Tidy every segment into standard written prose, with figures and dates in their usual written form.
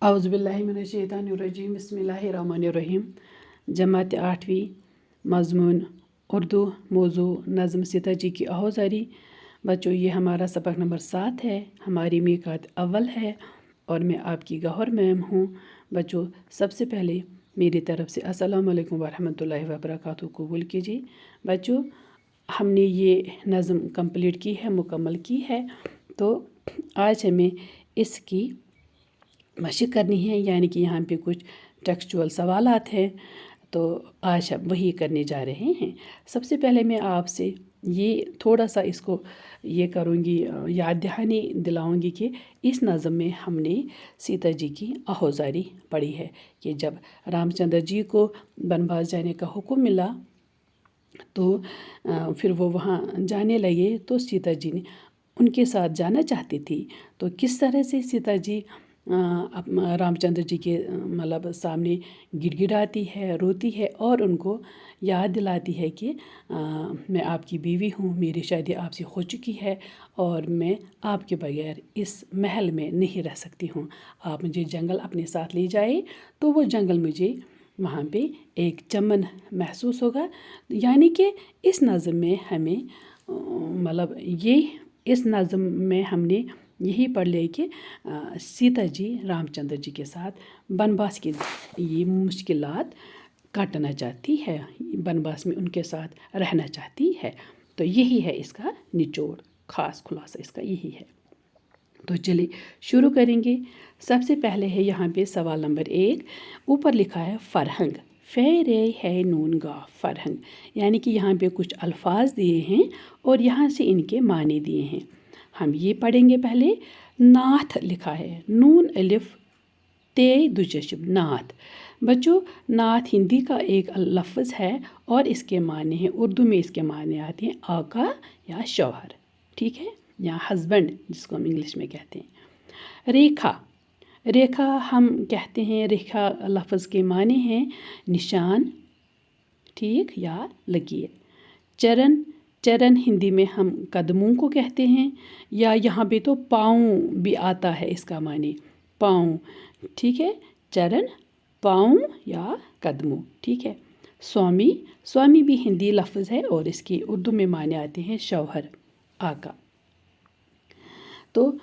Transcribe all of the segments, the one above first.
औज़ुबिल्लाहिमिनश्शैतानिर्रजीम बिस्मिल्लाहिर्रहमानिर्रहीम। जमात 8वीं मज़मून उर्दू मौजू नज़्म सीता जी की आहोज़ारी। बच्चों, ये हमारा सबक नंबर 7 है। हमारी मीक़ात अव्वल है और मैं आपकी गौहर मैम हूँ। बच्चों, सबसे पहले मेरी तरफ़ से अस्सलामु अलैकुम वरहमतुल्लाहि वबरकातुहू कबूल कीजिए। बच्चों, हमने ये नज़्म कंप्लीट की है, मुकम्मल की है। तो आज हमें इसकी मशक़ करनी है, यानी कि यहाँ पे कुछ टेक्सचुअल सवालात हैं, तो आज हम वही करने जा रहे हैं। सबसे पहले मैं आपसे ये थोड़ा सा इसको ये करूँगी, याद दहानी दिलाऊँगी कि इस नज़्म में हमने सीता जी की आहोज़ारी पढ़ी है कि जब रामचंद्र जी को वनवास जाने का हुक्म मिला तो फिर वो वहाँ जाने लगे, तो सीता जी ने उनके साथ जाना चाहती थी। तो किस तरह से सीता जी रामचंद्र जी के मतलब सामने गिड़गिड़ाती है, रोती है और उनको याद दिलाती है कि मैं आपकी बीवी हूँ, मेरी शादी आपसे हो चुकी है और मैं आपके बगैर इस महल में नहीं रह सकती हूँ। आप मुझे जंगल अपने साथ ले जाए। तो वो जंगल मुझे वहाँ पे एक चमन महसूस होगा। यानी कि इस नज़्म में हमें मतलब ये इस नज़्म में हमने यही पढ़ लिया कि सीता जी रामचंद्र जी के साथ वनवास की ये मुश्किलात काटना चाहती है, वनवास में उनके साथ रहना चाहती है। तो यही है इसका निचोड़, ख़ास खुलासा इसका यही है। तो चलिए शुरू करेंगे। सबसे पहले है यहाँ पे सवाल नंबर 1। ऊपर लिखा है फ़रहंग, फ़े है नून गा फ़रहंग, यानी कि यहाँ पे कुछ अल्फाज दिए हैं और यहाँ से इनके माने दिए हैं। हम ये पढ़ेंगे पहले। नाथ लिखा है, नून अलिफ ते दुचशब, नाथ। बच्चों, नाथ हिंदी का एक लफ्ज़ है और इसके माने हैं, उर्दू में इसके माने आते हैं आका या शौहर, ठीक है, या हस्बैंड जिसको हम इंग्लिश में कहते हैं। रेखा, रेखा हम कहते हैं, रेखा लफ्ज़ के माने हैं निशान, ठीक, या लकीर। चरण, चरण हिंदी में हम कदमों को कहते हैं, या यहाँ पे तो पाँव भी आता है इसका माने, पाँव, ठीक है, चरण, पाँव या कदमों, ठीक है। स्वामी, स्वामी भी हिंदी लफ्ज़ है और इसके उर्दू में माने आते हैं शौहर, आका। तो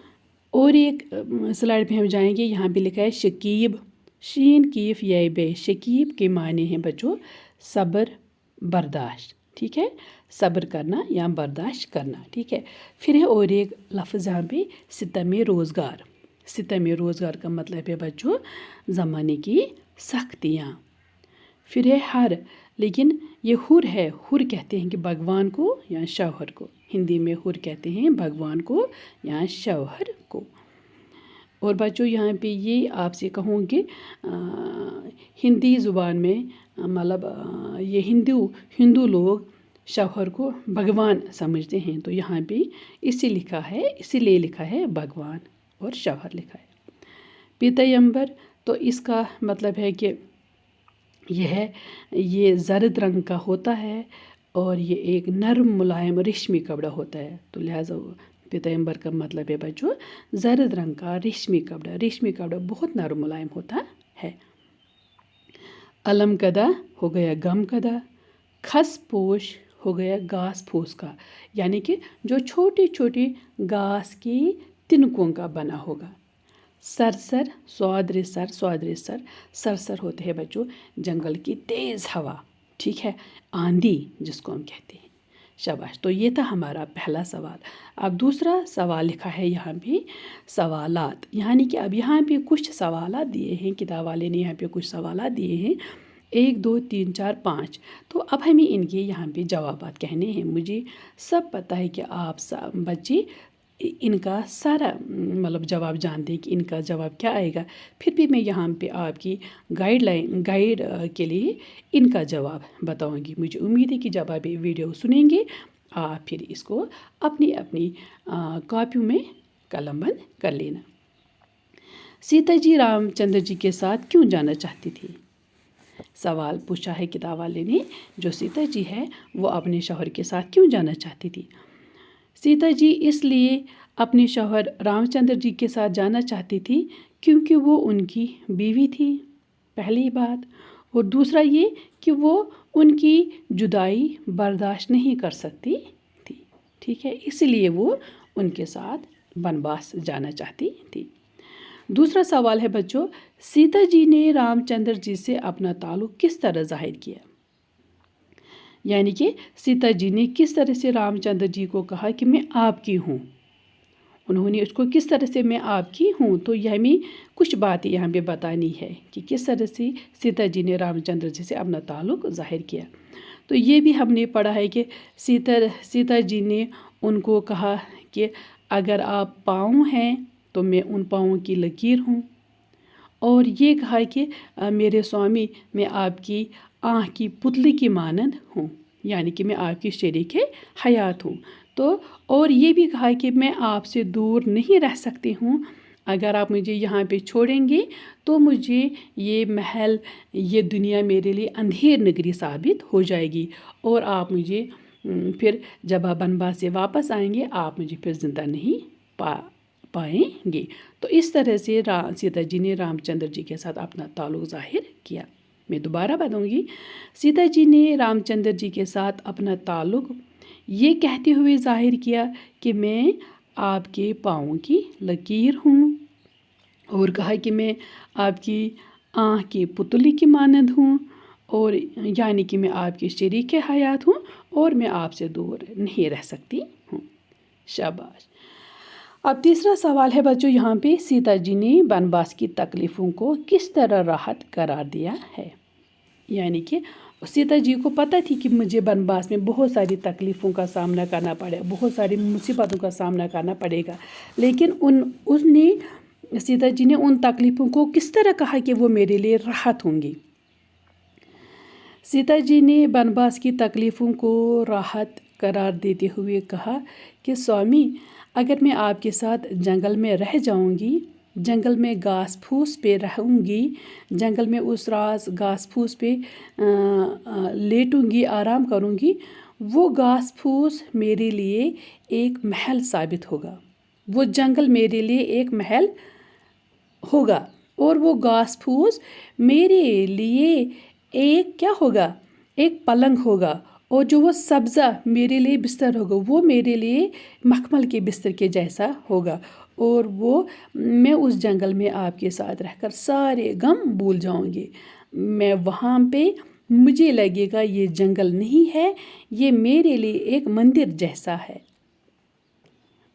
और एक स्लाइड पे हम जाएंगे, यहाँ पे लिखा है शकीब, शीन कीफ ये बे, शकीब के माने हैं बच्चों सब्र, बर्दाश्त, ठीक है, सब्र करना या बर्दाश्त करना, ठीक है। फिर है और एक लफ्ज़ यहाँ पे सितम रोज़गार, सितम रोज़गार का मतलब है बच्चों ज़माने की सख्तियाँ। फिर है हर, लेकिन ये हुर है, हुर कहते हैं कि भगवान को या शौहर को, हिंदी में हुर कहते हैं भगवान को या शौहर को। और बच्चों यहाँ पे ये आपसे कहूँगी हिंदी ज़ुबान में मतलब ये हिंदू लोग शौहर को भगवान समझते हैं, तो यहाँ पे इसीलिए लिखा है भगवान और शौहर लिखा है। पीतयंबर, तो इसका मतलब है कि ये ज़र्द रंग का होता है और ये एक नरम मुलायम रेशमी कपड़ा होता है, तो लिहाजा पीतयंबर का मतलब है बच्चों ज़र्द रंग का रेशमी कपड़ा। रेशमी कपड़ा बहुत नरम मुलायम होता है। अलम कदा हो गया गम कदा, खस पोश हो गया घास फूस का, यानी कि जो छोटी छोटी घास की तिनकों का बना होगा। सरसर, स्वादरे सर, स्वादरे सर, सरसर होते हैं बच्चों जंगल की तेज़ हवा, ठीक है, आंधी जिसको हम कहते हैं। शाबाश। तो ये था हमारा पहला सवाल। अब दूसरा सवाल लिखा है यहाँ पे सवालात, यानी कि अब यहाँ पे कुछ सवालात दिए हैं, किताब वाले ने यहाँ पे कुछ सवालात दिए हैं, 1 2 3 4 5। तो अब हमें इनके यहाँ पे जवाबात कहने हैं। मुझे सब पता है कि आप सब बच्चे इनका सारा मतलब जवाब जानते हैं कि इनका जवाब क्या आएगा, फिर भी मैं यहाँ पे आपकी गाइड के लिए इनका जवाब बताऊंगी। मुझे उम्मीद है कि जब आप ये वीडियो सुनेंगे आप फिर इसको अपनी अपनी कॉपियों में कलमबंद कर लेना। सीता जी रामचंद्र जी के साथ क्यों जाना चाहती थी? सवाल पूछा है किताब वाले ने, जो सीता जी है वो अपने शौहर के साथ क्यों जाना चाहती थी? सीता जी इसलिए अपने शौहर रामचंद्र जी के साथ जाना चाहती थी क्योंकि वो उनकी बीवी थी, पहली बात। और दूसरा ये कि वो उनकी जुदाई बर्दाश्त नहीं कर सकती थी, ठीक है, इसलिए वो उनके साथ वनवास जाना चाहती थी। दूसरा सवाल है बच्चों, सीता जी ने रामचंद्र जी से अपना ताल्लुक़ किस तरह ज़ाहिर किया? यानी कि सीता जी ने किस तरह से रामचंद्र जी को कहा कि मैं आपकी हूँ, उन्होंने उसको किस तरह से मैं आपकी हूँ, तो यह हमें कुछ बातें यहाँ पे बतानी है कि किस तरह से सीता जी ने रामचंद्र जी से अपना ताल्लुक़ ज़ाहिर किया। तो ये भी हमने पढ़ा है कि सीता जी ने उनको कहा कि अगर आप पाँव हैं तो मैं उन पाँवों की लकीर हूँ, और ये कहा कि मेरे स्वामी मैं आपकी आँख की पुतली की मानंद हूँ, यानी कि मैं आपकी शरीक हयात हूँ। तो और ये भी कहा कि मैं आपसे दूर नहीं रह सकती हूँ, अगर आप मुझे यहाँ पे छोड़ेंगे तो मुझे ये महल, ये दुनिया मेरे लिए अंधेर नगरी साबित हो जाएगी, और आप मुझे फिर जब आप वनवास से वापस आएंगे आप मुझे फिर ज़िंदा नहीं पाएंगे। तो इस तरह से सीता जी ने रामचंद्र जी के साथ अपना ताल्लुक़ ज़ाहिर किया। मैं दोबारा बताऊंगी, सीता जी ने रामचंद्र जी के साथ अपना ताल्लुक़ ये कहते हुए ज़ाहिर किया कि मैं आपके पाँवों की लकीर हूँ, और कहा कि मैं आपकी आँख की पुतली की मानंद हूँ, और यानी कि मैं आपकी शरीक हयात हूँ और मैं आपसे दूर नहीं रह सकती हूँ। शाबाश। अब तीसरा सवाल है बच्चों, यहाँ पे सीता जी ने वनवास की तकलीफ़ों को किस तरह राहत करार दिया है? यानी कि सीता जी को पता थी कि मुझे वनवास में बहुत सारी तकलीफ़ों का सामना करना पड़ेगा, बहुत सारी मुसीबतों का सामना करना पड़ेगा, लेकिन सीता जी ने उन तकलीफ़ों को किस तरह कहा कि वो मेरे लिए राहत होंगी। सीता जी ने वनवास की तकलीफ़ों को राहत करार देते हुए कहा कि स्वामी, अगर मैं आपके साथ जंगल में रह जाऊंगी, जंगल में घास फूस पे रहूंगी, जंगल में उस रात घास फूस पे लेटूंगी, आराम करूंगी, वो घास फूस मेरे लिए एक महल साबित होगा, वो जंगल मेरे लिए एक महल होगा, और वो घास फूस मेरे लिए एक क्या होगा, एक पलंग होगा, और जो वो सब्ज़ा मेरे लिए बिस्तर होगा वो मेरे लिए मखमल के बिस्तर के जैसा होगा, और वो मैं उस जंगल में आपके साथ रहकर सारे गम भूल जाऊंगी। मैं वहाँ पे मुझे लगेगा ये जंगल नहीं है, ये मेरे लिए एक मंदिर जैसा है,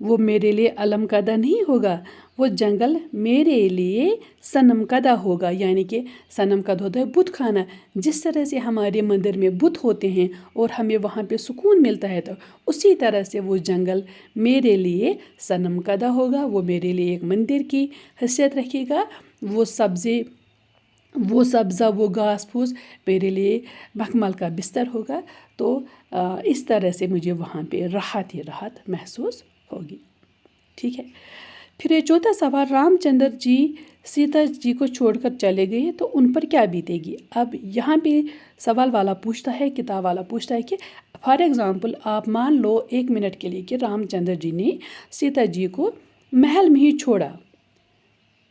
वो मेरे लिए अलम कदा नहीं होगा, वो जंगल मेरे लिए सनम कदा होगा, यानी कि सनम कद होता है बुत खाना। जिस तरह से हमारे मंदिर में बुत होते हैं और हमें वहाँ पे सुकून मिलता है, तो उसी तरह से वो जंगल मेरे लिए सनम कदा होगा, वो मेरे लिए एक मंदिर की हैसियत रखेगा, वो सब्ज़ा वो घास फूस मेरे लिए मखमल का बिस्तर होगा। तो इस तरह से मुझे वहाँ पे राहत ही राहत महसूस होगी, ठीक है। फिर ये चौथा सवाल, रामचंद्र जी सीता जी को छोड़कर चले गए तो उन पर क्या बीतेगी? अब यहाँ पे सवाल वाला पूछता है, किताब वाला पूछता है कि फॉर एग्ज़ाम्पल आप मान लो 1 मिनट के लिए कि रामचंद्र जी ने सीता जी को महल में ही छोड़ा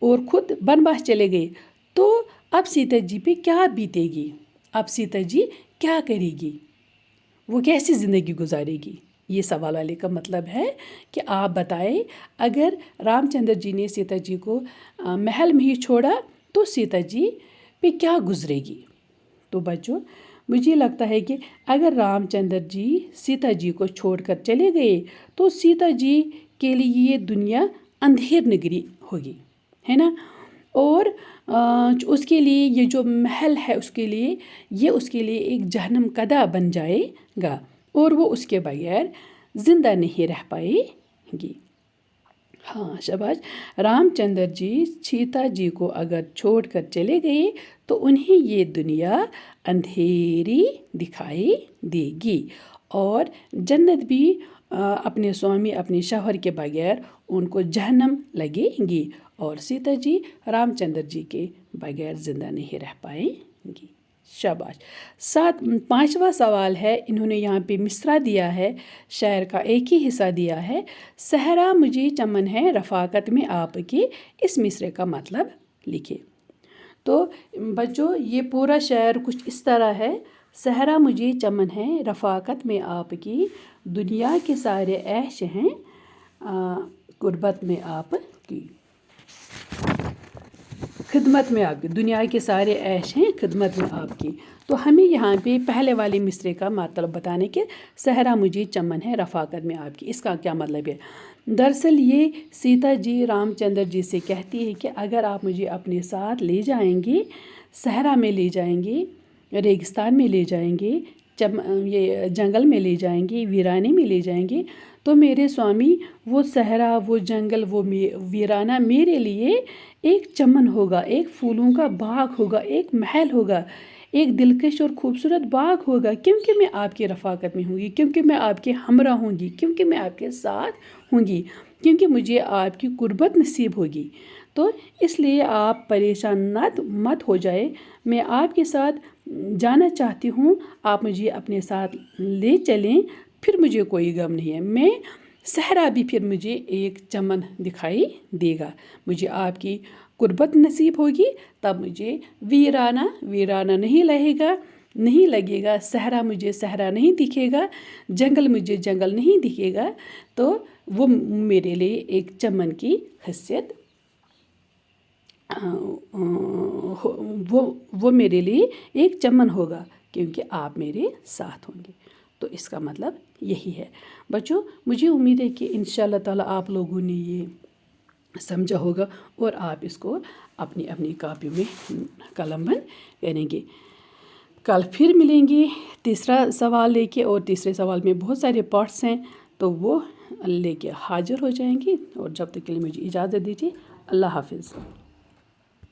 और खुद वनवास चले गए, तो अब सीता जी पे क्या बीतेगी? अब सीता जी क्या करेगी, वो कैसी ज़िंदगी गुजारेगी? ये सवाल वाले का मतलब है कि आप बताएं, अगर रामचंद्र जी ने सीता जी को महल में ही छोड़ा तो सीता जी पे क्या गुजरेगी? तो बच्चों, मुझे लगता है कि अगर रामचंद्र जी सीता जी को छोड़कर चले गए तो सीता जी के लिए ये दुनिया अंधेर नगरी होगी, है ना, और उसके लिए ये जो महल है उसके लिए एक जहन्नम कदा बन जाएगा, और वो उसके बगैर ज़िंदा नहीं रह पाएगी। हाँ शाबाश। रामचंद्र जी सीता जी को अगर छोड़कर चले गए तो उन्हें ये दुनिया अंधेरी दिखाई देगी, और जन्नत भी अपने स्वामी अपने शौहर के बगैर उनको जहन्नम लगेगी, और सीता जी रामचंद्र जी के बगैर ज़िंदा नहीं रह पाएंगी। शाबाश। 5वां सवाल है, इन्होंने यहाँ पे मिसरा दिया है, शायर का एक ही हिस्सा दिया है। सहरा मुझे चमन है रफ़ाकत में आपकी, इस मिसरे का मतलब लिखिए। तो बच्चों ये पूरा शायर कुछ इस तरह है, सहरा मुझे चमन है रफ़ाकत में आपकी, दुनिया के सारे ऐश हैं गुरबत में आपकी, खिदमत में आपकी, दुनिया के सारे ऐश हैं खिदमत में आपकी। तो हमें यहाँ पे पहले वाले मिसरे का मतलब बताने के, सहरा मुझे चमन है रफ़ाकत में आपकी, इसका क्या मतलब है। दरअसल ये सीता जी रामचंद्र जी से कहती है कि अगर आप मुझे अपने साथ ले जाएंगे, सहरा में ले जाएंगे, रेगिस्तान में ले जाएंगे, ये जंगल में ले जाएंगे, वीराने में ले जाएंगे, तो मेरे स्वामी वो सहरा, वो जंगल, वो वीराना मेरे लिए एक चमन होगा, एक फूलों का बाग होगा, एक महल होगा, एक दिलकश और ख़ूबसूरत बाग होगा, क्योंकि मैं आपकी रफ़ाकत में होंगी, क्योंकि मैं आपके हमरा होंगी, क्योंकि मैं आपके साथ होंगी, क्योंकि मुझे आपकी कुर्बत नसीब होगी। तो इसलिए आप परेशान मत हो जाए, मैं आपके साथ जाना चाहती हूँ, आप मुझे अपने साथ ले चलें, फिर मुझे कोई गम नहीं है। मैं सहरा भी फिर मुझे एक चमन दिखाई देगा, मुझे आपकी कुर्बत नसीब होगी, तब मुझे वीराना नहीं लगेगा, सहरा मुझे सहरा नहीं दिखेगा, जंगल मुझे जंगल नहीं दिखेगा, तो वो मेरे लिए एक चमन की हैसियत, वो मेरे लिए एक चमन होगा, क्योंकि आप मेरे साथ होंगे। तो इसका मतलब यही है बच्चों। मुझे उम्मीद है कि इंशाअल्लाह ताला आप लोगों ने ये समझा होगा और आप इसको अपनी अपनी कापी में कलमबंद करेंगे। कल फिर मिलेंगे तीसरा सवाल लेके, और तीसरे सवाल में बहुत सारे पार्ट्स हैं, तो वो लेके हाजिर हो जाएंगे। और जब तक के लिए मुझे इजाज़त दीजिए, अल्लाह हाफिज़।